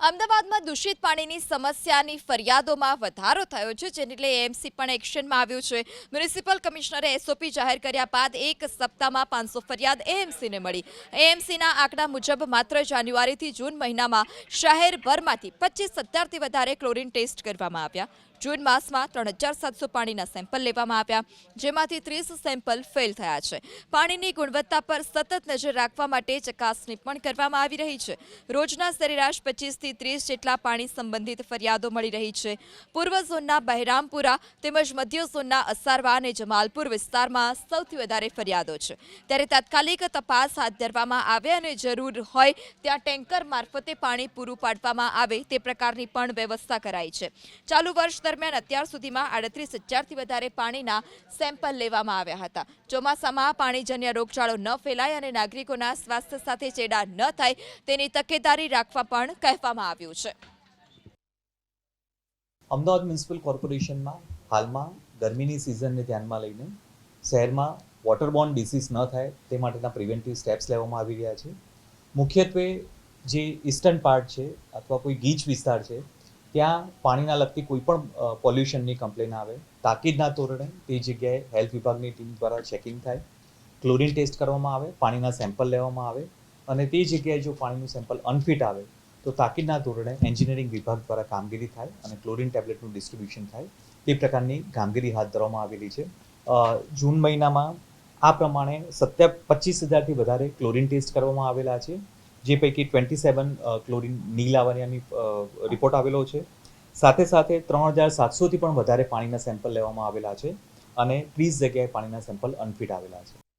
અમદાવાદમાં દૂષિત પાણીની સમસ્યાની ફરિયાદોમાં વધારો થયો છે, જેને લઈ એએમસી પણ એક્શનમાં આવ્યું છે. મ્યુનિસિપલ કમિશનરે એસઓપી જાહેર કર્યા બાદ એક સપ્તાહમાં 500 ફરિયાદ એએમસીને મળી. એએમસીના આંકડા મુજબ માત્ર જાન્યુઆરીથી જૂન મહિનામાં શહેરભરમાંથી 25,000થી વધારે ક્લોરીન ટેસ્ટ કરવામાં આવ્યા. જૂન માસમાં 3,700 પાણીના સેમ્પલ લેવામાં આવ્યા, જેમાંથી 30 સેમ્પલ ફેલ થયા છે. પાણીની ગુણવત્તા પર સતત નજર રાખવા માટે ચકાસણી પણ કરવામાં આવી રહી છે. રોજના સરેરાશ 25થી 30 જેટલા પાણી સંબંધિત ફરિયાદો મળી રહી છે. પૂર્વ ઝોનના બહેરામપુરા તેમજ મધ્ય ઝોનના અસારવા અને જમાલપુર વિસ્તારમાં સૌથી વધારે ફરિયાદો છે. ત્યારે તાત્કાલિક તપાસ હાથ ધરવામાં આવે અને જરૂર હોય ત્યાં ટેન્કર મારફતે પાણી પૂરું પાડવામાં આવે તે પ્રકારની પણ વ્યવસ્થા કરાઈ છે. ચાલુ વર્ષ દરમિયાન અત્યાર સુધીમાં 38,000થી વધારે પાણીના સેમ્પલ લેવામાં આવ્યા હતા. ચોમાસામાં પાણીજન્ય રોગચાળો ન ફેલાય અને નાગરિકોના સ્વાસ્થ્ય સાથે ચેડા ન થાય તેની તકેદારી રાખવા પણ કહેવામાં આવ્યું છે. અમદાવાદ મ્યુનિસિપલ કોર્પોરેશનમાં હાલમાં ગરમીની સિઝનને ધ્યાનમાં લઈને શહેરમાં વોટરબોર્ન ડિસીઝ ન થાય તે માટેના પ્રિવેન્ટિવ સ્ટેપ્સ લેવામાં આવી રહ્યા છે. મુખ્યત્વે જે ઈસ્ટર્ન પાર્ટ છે અથવા કોઈ ગીચ વિસ્તાર છે ત્યાં પાણીના લગતી કોઈ પણ પોલ્યુશનની કમ્પ્લેન આવે, તાકીદના ધોરણે તે જગ્યાએ હેલ્થ વિભાગની ટીમ દ્વારા ચેકિંગ થાય, ક્લોરીન ટેસ્ટ કરવામાં આવે, પાણીના સેમ્પલ લેવામાં આવે અને તે જગ્યાએ જો પાણીનું સેમ્પલ અનફિટ આવે તો તાકીદના ધોરણે એન્જિનિયરિંગ વિભાગ દ્વારા કામગીરી થાય અને ક્લોરીન ટેબ્લેટનું ડિસ્ટ્રીબ્યુશન થાય તે પ્રકારની કામગીરી હાથ ધરવામાં આવેલી છે. જૂન મહિનામાં આ પ્રમાણે 25,000થી વધારે ક્લોરીન ટેસ્ટ કરવામાં આવેલા છે, જે પૈકી 27 ક્લોરીન નીલ આવવાની રિપોર્ટ આવેલો છે. સાથે સાથે 3,700થી પણ વધારે પાણીના સેમ્પલ લેવામાં આવેલા છે અને 30 જગ્યાએ પાણીના સેમ્પલ અનફિટ આવેલા છે.